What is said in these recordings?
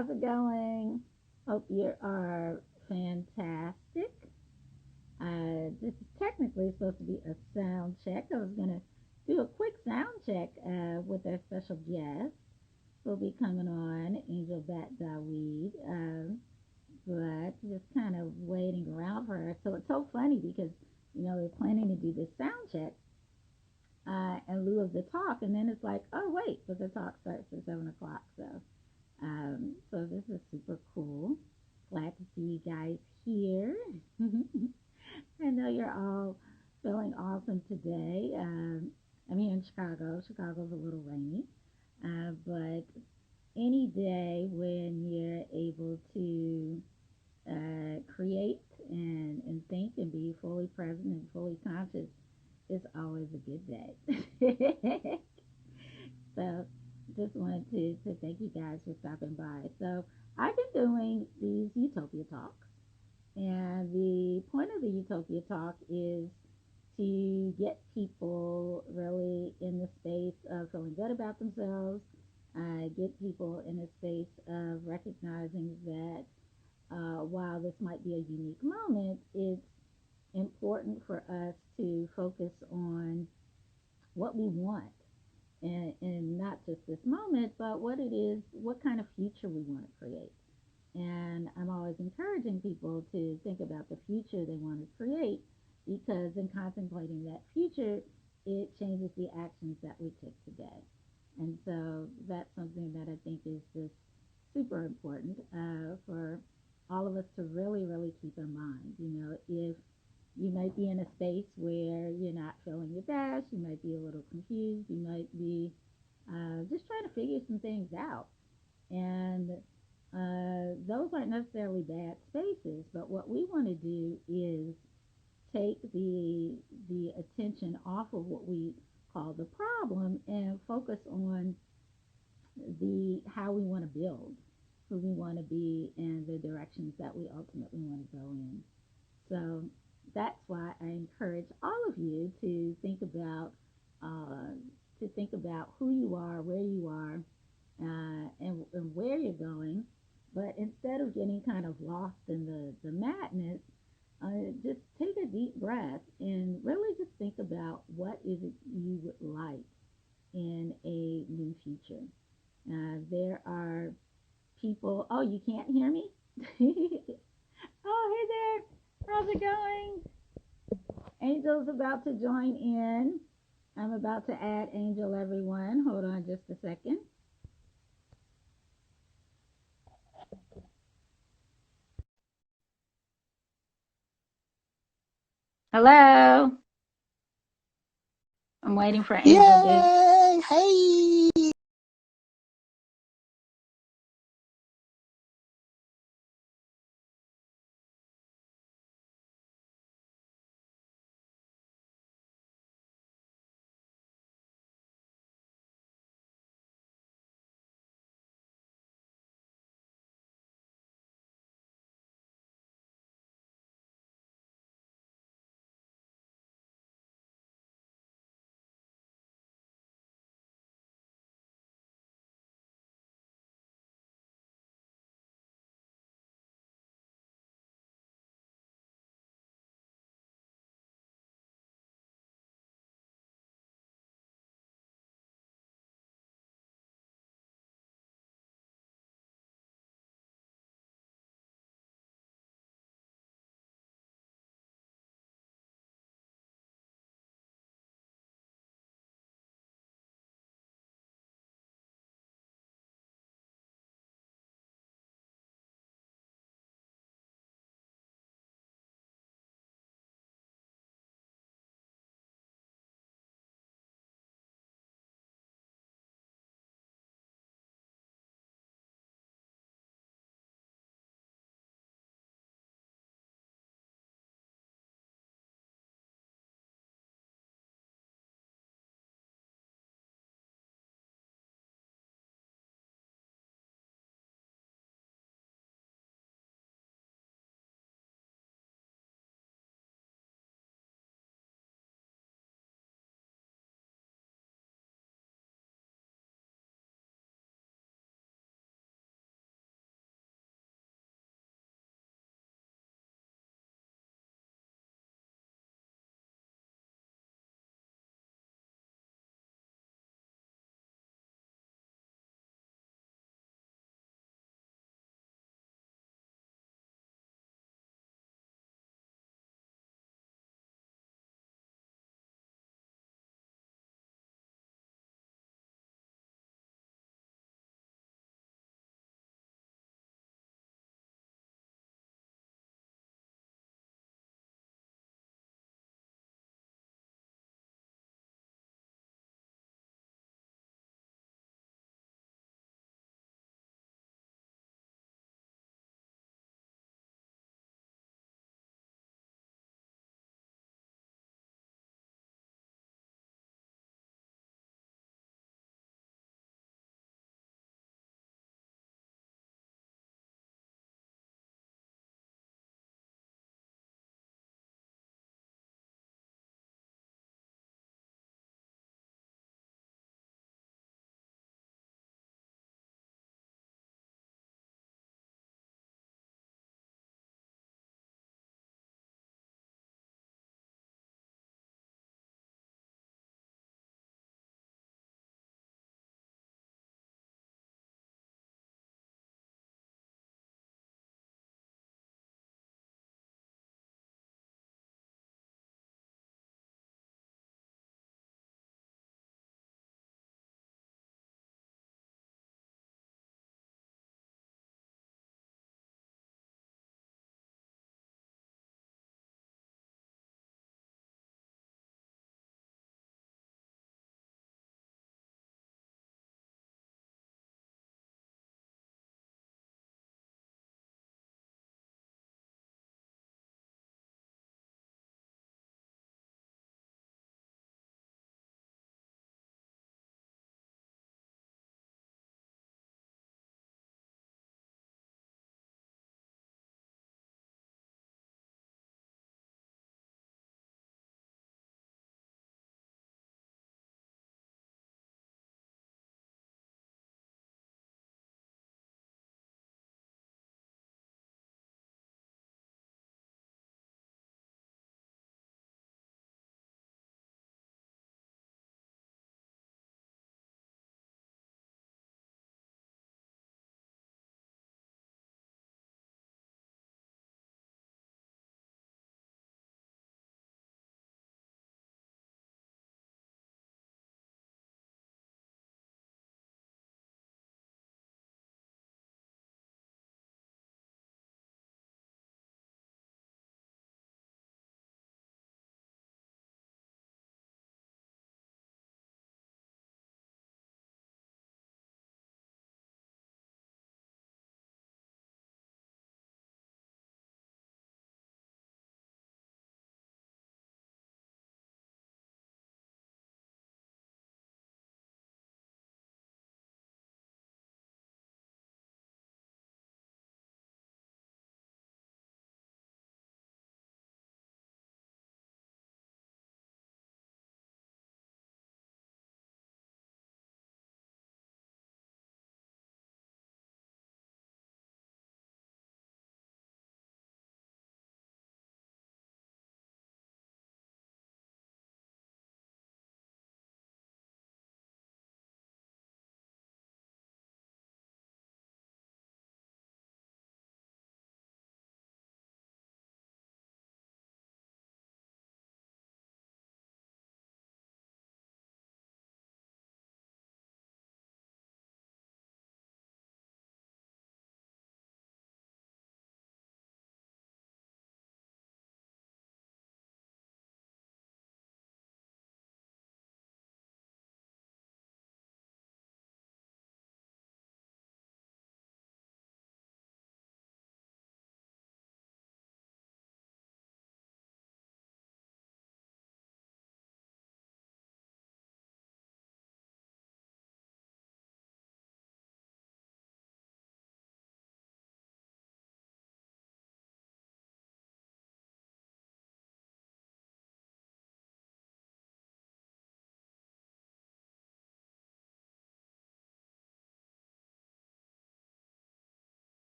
how's it going? Hope you are fantastic. This is technically supposed to be a sound check. I was going to do a quick sound check with our special guest. Will be coming on, Angel Bat Nawid, but just kind of waiting around for her. So it's so funny because, we're planning to do this sound check in lieu of the talk, and then it's like, oh, wait, but the talk starts at 7 o'clock. So this is super cool. Glad to see you guys here. I know you're all feeling awesome today. I'm here in Chicago. Chicago's a little rainy, but any day when you're able to create and think and be fully present and fully conscious is always a good day. So just wanted to thank you guys for stopping by. So I've been doing these Utopia talks, and the point of the Utopia talk is to get people really in the space of feeling good about themselves, get people in a space of recognizing that while this might be a unique moment, it's important for us to focus on what we want and not just this moment, but what it is, what kind of future we want to create. And I'm always encouraging people to think about the future they want to create because in contemplating that future, it changes the actions that we take today. And so that's something that I think is just super important for all of us to really, really keep in mind. If you might be in a space where you're not feeling your best, you might be a little confused, you might be just trying to figure some things out. And those aren't necessarily bad spaces, but what we want to do is take the attention off of what we call the problem and focus on the how we want to build, who we want to be, and the directions that we ultimately want to go in. So that's why I encourage all of you uh, to think about who you are, where you are, and where you're going. But instead of getting kind of lost in the madness, just take a deep breath and really just think about what is it you would like in a new future. There are people. Oh, you can't hear me? Oh, hey there. How's it going? Angel's about to join in. I'm about to add Angel, everyone. Hold on just a second. Hello. I'm waiting for Angel to. Yay! Hey!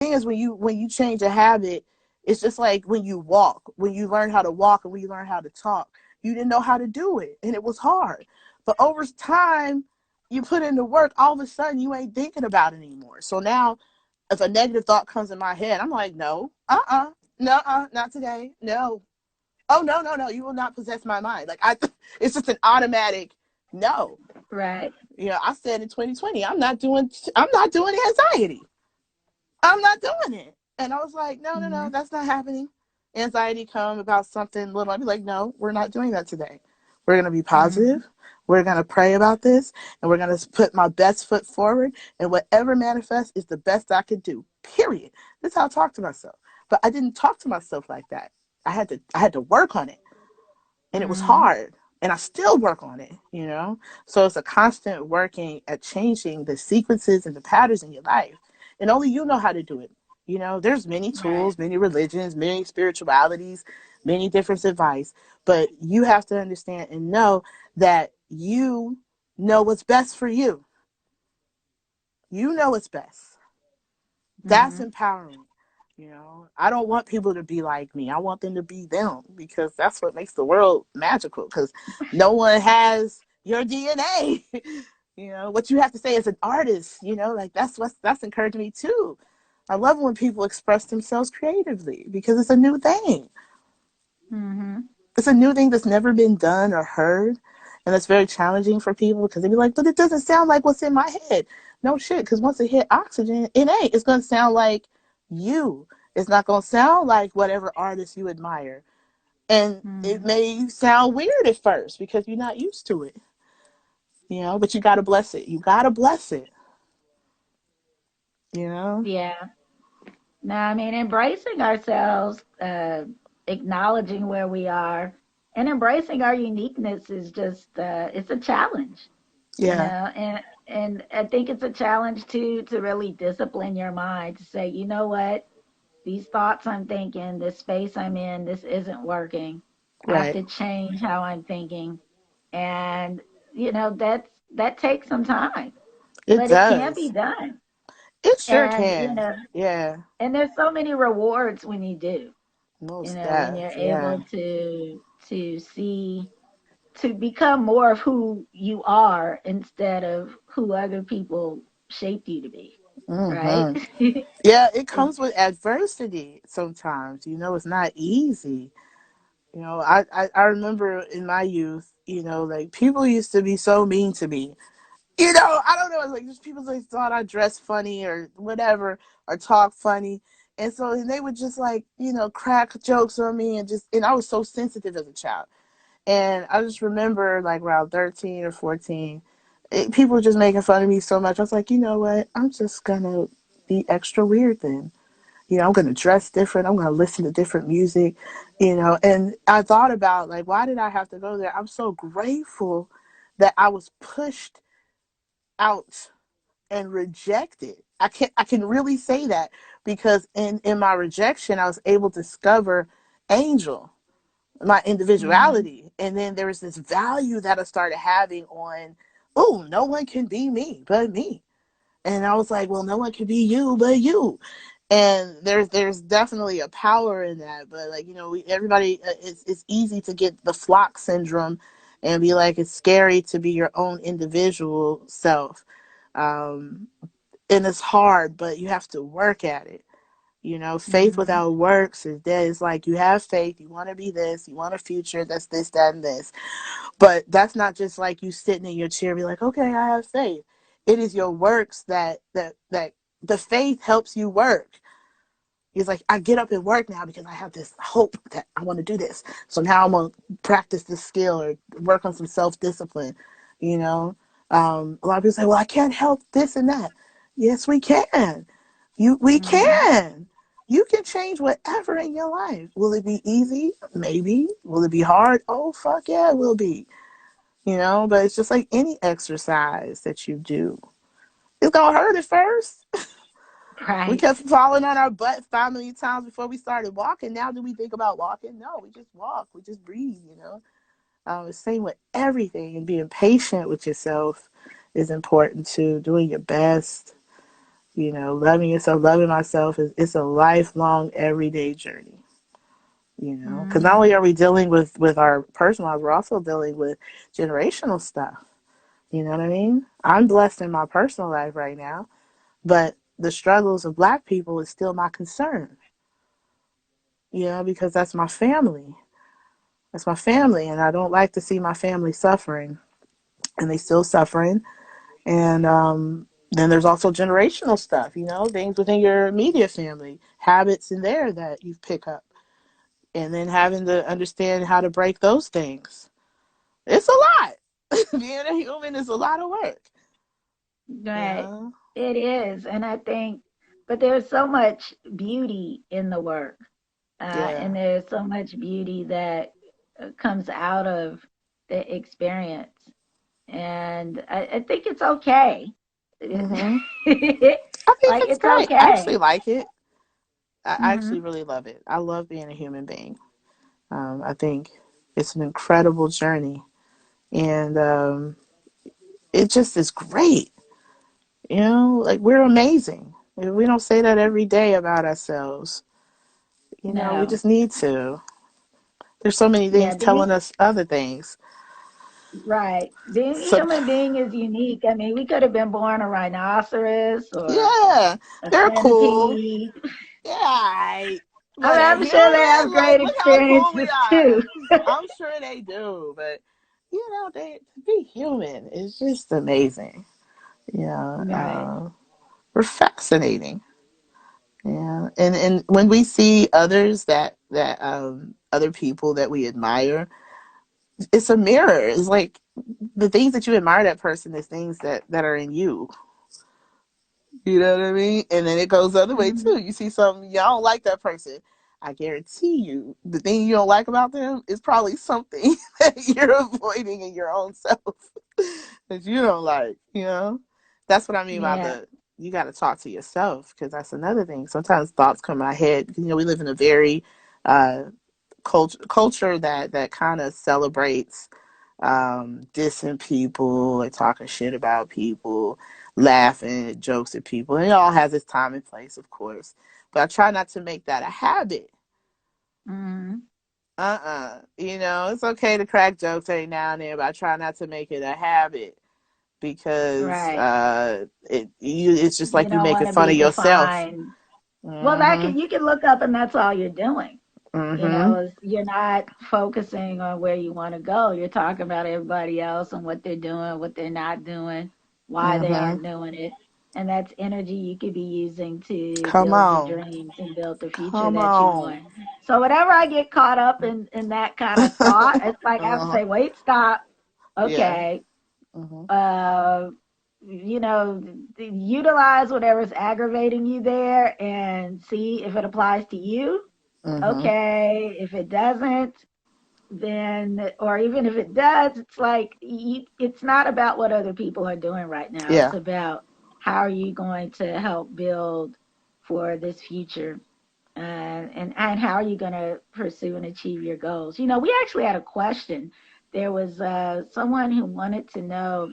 thing is, when you change a habit, it's just like when you walk, when you learn how to walk and when you learn how to talk, you didn't know how to do it and it was hard. But over time, you put in the work, all of a sudden you ain't thinking about it anymore. So now if a negative thought comes in my head, I'm like, no, no, not today. No. Oh, no, no, no. You will not possess my mind. Like, it's just an automatic no. Right. I said in 2020, I'm not doing anxiety. I'm not doing it. And I was like, no, no, no, Mhm. that's not happening. Anxiety come about something little. I'd be like, no, we're not doing that today. We're going to be Mhm. positive. We're going to pray about this and we're going to put my best foot forward. And whatever manifests is the best I could do, period. That's how I talk to myself. But I didn't talk to myself like that. I had to work on it, and it was Mhm. hard, and I still work on it. So it's a constant working at changing the sequences and the patterns in your life, and only you know how to do it. There's many Right. tools, many religions, many spiritualities, many different advice, but you have to understand and know that you know what's best for you. You know what's best. That's Mhm. empowering. I don't want people to be like me. I want them to be them, because that's what makes the world magical, because no one has your DNA. What you have to say as an artist, like that's encouraged me too. I love when people express themselves creatively, because it's a new thing. Mhm. It's a new thing that's never been done or heard. And it's very challenging for people, because they be like, but it doesn't sound like what's in my head. No shit, because once it hit oxygen, it ain't. It's going to sound like you. It's not going to sound like whatever artist you admire. And it Mhm. may sound weird at first because you're not used to it, but you got to bless it. You got to bless it, you know? Yeah. No, I mean, embracing ourselves, acknowledging where we are, and embracing our uniqueness is just, it's a challenge, Yeah, and I think it's a challenge to really discipline your mind to say, you know what, these thoughts I'm thinking, this space I'm in, this isn't working. I have right. to change how I'm thinking, and that takes some time, It but it can be does. done, It sure and can. Yeah, and there's so many rewards when you do. most When deaf. you're Yeah, able to see, to become more of who you are instead of who other people shaped you to be, right? hmm yeah, it comes with adversity sometimes. It's not easy. I remember in my youth, like people used to be so mean to me. I don't know, like just people like thought I dressed funny or whatever, or talk funny. And so they would just like, crack jokes on me, and I was so sensitive as a child. And I just remember like around 13 or 14, people were just making fun of me so much. I was like, you know what? I'm just gonna be extra weird then. I'm going to dress different. I'm going to listen to different music. And I thought about, like, why did I have to go there? I'm so grateful that I was pushed out and rejected. I can really say that, because in my rejection, I was able to discover Angel, my Hmm. individuality. And then there was this value that I started having on, oh, no one can be me but me. And I was like, well, no one can be you but you. And there's definitely a power in that. But like, everybody, it's easy to get the flock syndrome and be like, it's scary to be your own individual self. Um, and it's hard, but you have to work at it. Faith Hmm. without works is dead. It's like, you have faith, you want to be this, you want a future that's this, that, and this. But that's not just like you sitting in your chair and be like, okay, I have faith. It is your works that the faith helps you work. He's like, I get up and work now because I have this hope that I want to do this. So now I'm gonna practice this skill or work on some self discipline. You know, a lot of people say, well, I can't help this and that. Yes, we can. We Hmm. can. You can change whatever in your life. Will it be easy? Maybe. Will it be hard? Oh, fuck yeah, it will be. But it's just like any exercise that you do. It's gonna hurt at first. We Right. kept falling on our butt 5 million times before we started walking. Now do we think about walking? No, we just walk. We just breathe. Same with everything, and being patient with yourself is important too. Doing your best, You know, loving yourself, loving myself is it's a lifelong, everyday journey. You know, because not only Hmm. are we dealing with our personal lives, we're also dealing with generational stuff. You know what I mean? I'm blessed in my personal life right now, but the struggles of Black people is still my concern. You know, because that's my family. That's my family, and I don't like to see my family suffering, and they still suffering. And then there's also generational stuff. You know, things within your immediate family, habits in there that you pick up, and then having to understand how to break those things. It's a lot. Being a human is a lot of work. Right. Yeah. It is. And I think, but there's so much beauty in the work. Yeah. And there's so much beauty that comes out of the experience. And I think it's okay. Hmm. I think Like, it's it's great. I actually okay. like it. I actually Hmm. really love it. I love being a human being. I think it's an incredible journey, and it just is great. You know, like we're amazing. We don't say that every day about ourselves. You know, we No. just need to. There's so many Yeah, things telling us other things. right. Being a So human being is unique. I mean, we could have been born a rhinoceros or yeah, a they're cool. centipede. Yeah, right. I But mean, a I'm sure they have human, like, great look how cool we experiences are. too. I'm sure they do, but you know, they to be human is just amazing. Yeah, Right. we're fascinating. Yeah, and when we see others that other people that we admire, it's a mirror. It's like the things that you admire that person is things that are in you. You know what I mean? And then it goes the other way Mhm. too. You see something you don't like that person. I guarantee you, the thing you don't like about them is probably something that you're avoiding in your own self that you don't like. You know, that's what I mean by Yeah. the you got to talk to yourself because that's another thing. Sometimes thoughts come in my head. You know, we live in a very uh, culture that kind of celebrates dissing people and talking shit about people, laughing at jokes at people. And it all has its time and place, of course. But I try not to make that a habit. Mhm. You know, it's okay to crack jokes every now and then, but I try not to make it a habit because Right. it's just You like you don't want making to fun be of yourself. defined. Well, that Mhm. can you can look up and that's all you're doing. Mhm. You're not focusing on where you want to go. You're talking about everybody else and what they're doing, what they're not doing, why they Mhm. aren't doing it. And that's energy you could be using to Come build your on. dreams and build the future Come that you want. on. So whenever I get caught up in that kind of thought, it's like I have to Uh-huh. say, wait, stop. Yeah. Okay. Mhm. Uh, utilize whatever's aggravating you there and see if it applies to you. Mhm. Okay. If it doesn't, then, or even if it does, it's like it's not about what other people are doing right now. It's Yeah. about how are you going to help build for this future, and how are you going to pursue and achieve your goals. We actually had a question. There was someone who wanted to know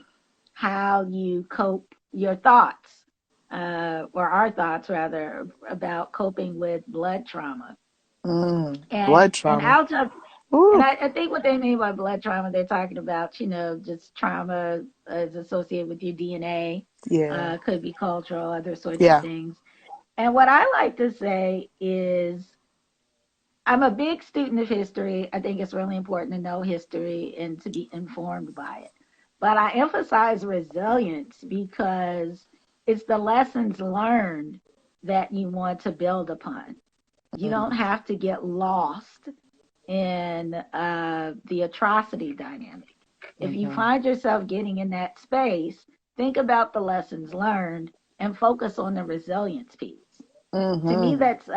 how you cope your thoughts, or our thoughts rather, about coping with blood trauma. Blood And trauma. I'll just and Ooh. I think what they mean by blood trauma, they're talking about, just trauma is associated with your DNA, Yeah. could be cultural, other sorts of Yeah. things. And what I like to say is, I'm a big student of history. I think it's really important to know history and to be informed by it. But I emphasize resilience because it's the lessons learned that you want to build upon. You don't Mm. have to get lost in the atrocity dynamic. If you Mhm. find yourself getting in that space, think about the lessons learned and focus on the resilience piece. To me, Mhm. that's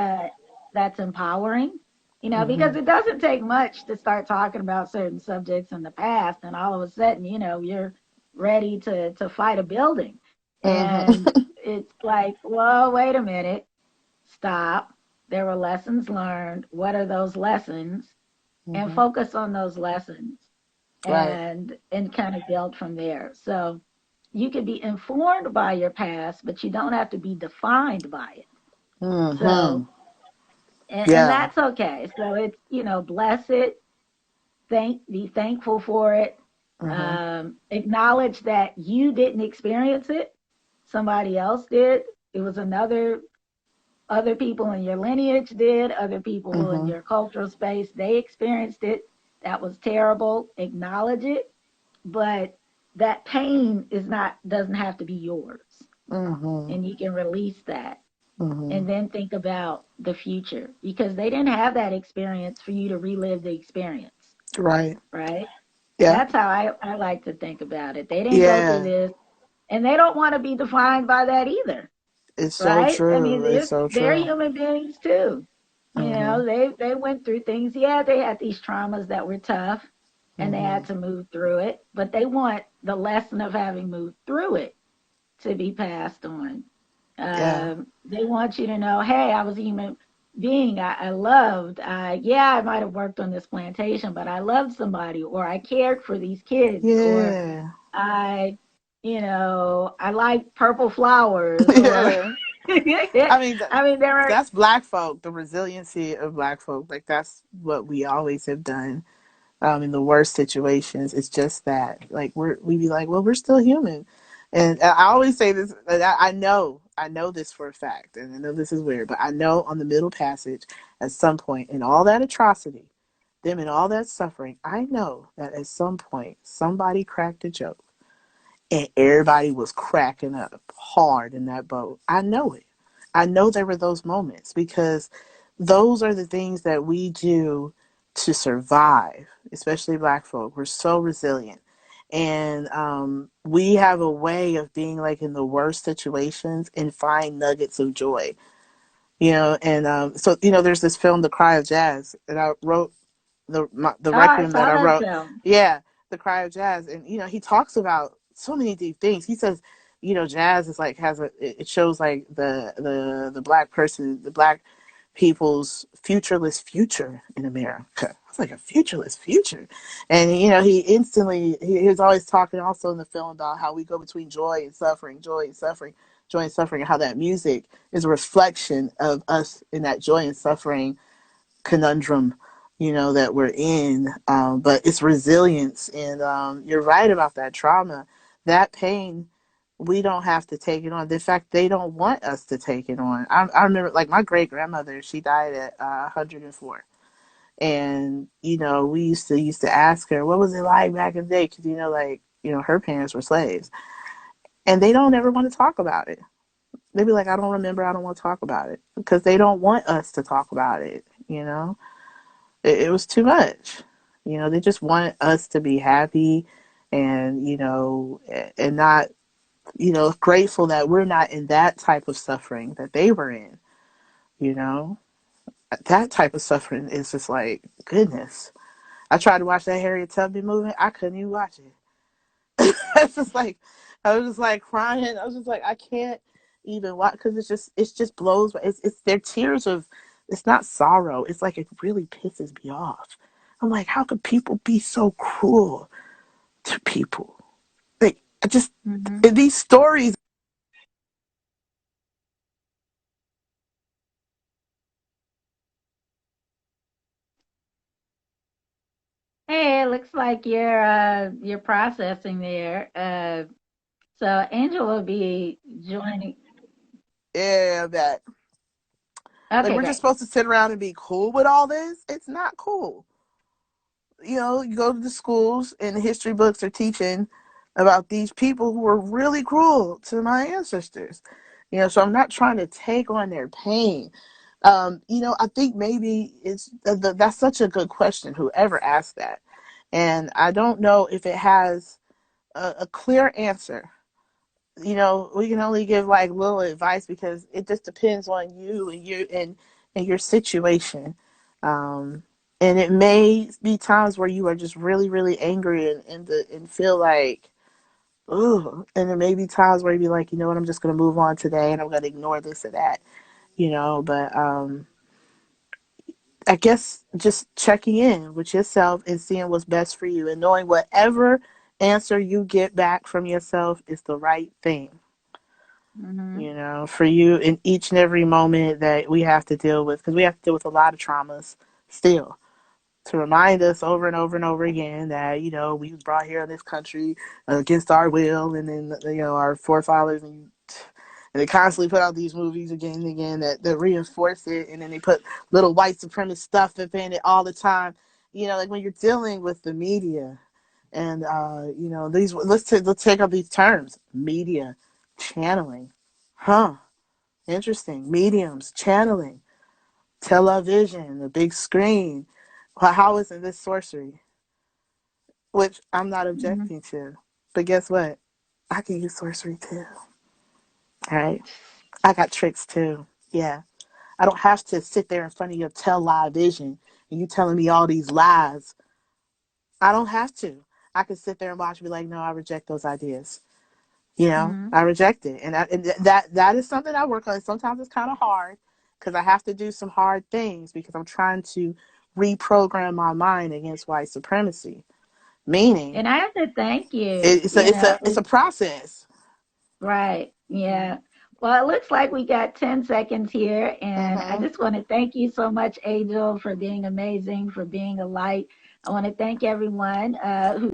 empowering. Because Mhm. it doesn't take much to start talking about certain subjects in the past, and all of a sudden, you're ready to fight a building, and Mhm. it's like, well, wait a minute, stop. There were lessons learned. What are those lessons? And Mhm. focus on those lessons Right. and kind of build from there. So you can be informed by your past, but you don't have to be defined by it. So, Mhm. and Yeah. that's okay. So it's, bless it, be thankful for it, Mhm. acknowledge that you didn't experience it, somebody else did. It was other people in your lineage did, other people in Mhm. your cultural space, they experienced it. That was terrible. Acknowledge it, but that pain doesn't have to be yours, Mhm. and you can release that. Mhm. And then think about the future, because they didn't have that experience for you to relive the experience, Right. right? Yeah. That's how I like to think about it. They didn't go through Yeah. this, and they don't want to be defined by that either, It's so right? I mean, true. It's so they're true. human beings too. Mhm. They went through things. Yeah, they had these traumas that were tough, and they had Mhm. to move through it. But they want the lesson of having moved through it to be passed on. Yeah. They want you to know, hey, I was a human being. I loved. Yeah, I might have worked on this plantation, but I loved somebody, or I cared for these kids, or Yeah. I, I like purple flowers, or Yeah. I mean, I mean, there are. that's black folk, the resiliency of black folk. Like, that's what we always have done. In the worst situations, it's just that, like, we be like, well, we're still human. And I always say this, and I know this for a fact, and I know this is weird, but I know on the Middle Passage, at some point in all that atrocity, them and all that suffering, I know that at some point somebody cracked a joke and everybody was cracking up hard in that boat. I know it. I know there were those moments because those are the things that we do to survive, especially black folk. We're so resilient. And we have a way of being like in the worst situations and find nuggets of joy, and so there's this film, The Cry of Jazz, that I wrote, the Oh, I requiem that saw I that wrote. film. Yeah, The Cry of Jazz, and he talks about so many deep things. He says, jazz is like it shows like the black person, the black people's futureless future in America. It's like a futureless future, and he was always talking also in the film about how we go between joy and suffering, joy and suffering, joy and suffering, and how that music is a reflection of us in that joy and suffering conundrum, that we're in. But it's resilience, and you're right about that trauma, that pain. We don't have to take it on. In fact, they don't want us to take it on. I remember, like, my great grandmother. She died at 104, and we used to ask her, what was it like back in the day, because like, her parents were slaves, and they don't ever want to talk about it. They'd be like, I don't remember, I don't want to talk about it, because they don't want us to talk about it. It was too much. They just want us to be happy, and and not, grateful that we're not in that type of suffering that they were in. You know, that type of suffering is just like, goodness. I tried to watch that Harriet Tubman movie. I couldn't even watch it. It's just like, I was just like crying. I was just like, I can't even watch, because it just blows. It's their tears of, it's not sorrow. It's like, it really pisses me off. I'm like, how could people be so cruel to people? Like, I just, Hmm. in these stories. Hey, it looks like you're processing there. So Angel will be joining. Yeah, that, like, Okay, we're just great. supposed to sit around and be cool with all this. It's not cool. You go to the schools, and the history books are teaching about these people who were really cruel to my ancestors. So I'm not trying to take on their pain. I think maybe that's such a good question, whoever asked that. And I don't know if it has a clear answer. We can only give like little advice, because it just depends on you and your situation. Um, and it may be times where you are just really, really angry, and feel like, ooh. And there may be times where you be like, you know what, I'm just gonna move on today, and I'm gonna ignore this or that. But I guess just checking in with yourself and seeing what's best for you, and knowing whatever answer you get back from yourself is the right thing. Mhm. You know, for you in each and every moment that we have to deal with, because we have to deal with a lot of traumas still, to remind us over and over and over again that, you know, we was brought here in this country against our will, and then, you know, our forefathers, and they constantly put out these movies again and again that reinforce it, and then they put little white supremacist stuff up in it all the time. You know, like when you're dealing with the media, and you know, these, let's take up these terms: media, channeling, huh? Interesting. Mediums, channeling, television, the big screen. Well, how isn't this sorcery? Which I'm not Mhm. objecting to, but guess what? I can use sorcery too. All right, I got tricks too. Yeah. I don't have to sit there in front of your television and you telling me all these lies. I don't have to. I can sit there and watch and be like, no, I reject those ideas. You know, Mhm. I reject it. And that is something I work on. Sometimes it's kind of hard because I have to do some hard things because I'm trying to reprogram my mind against white supremacy. Meaning, And I have to thank you. it's a process. Right. Yeah. Mm-hmm. Well, it looks like we got 10 seconds here. And I Mm-hmm. just want to thank you so much, Angel, for being amazing, for being a light. I want to thank everyone who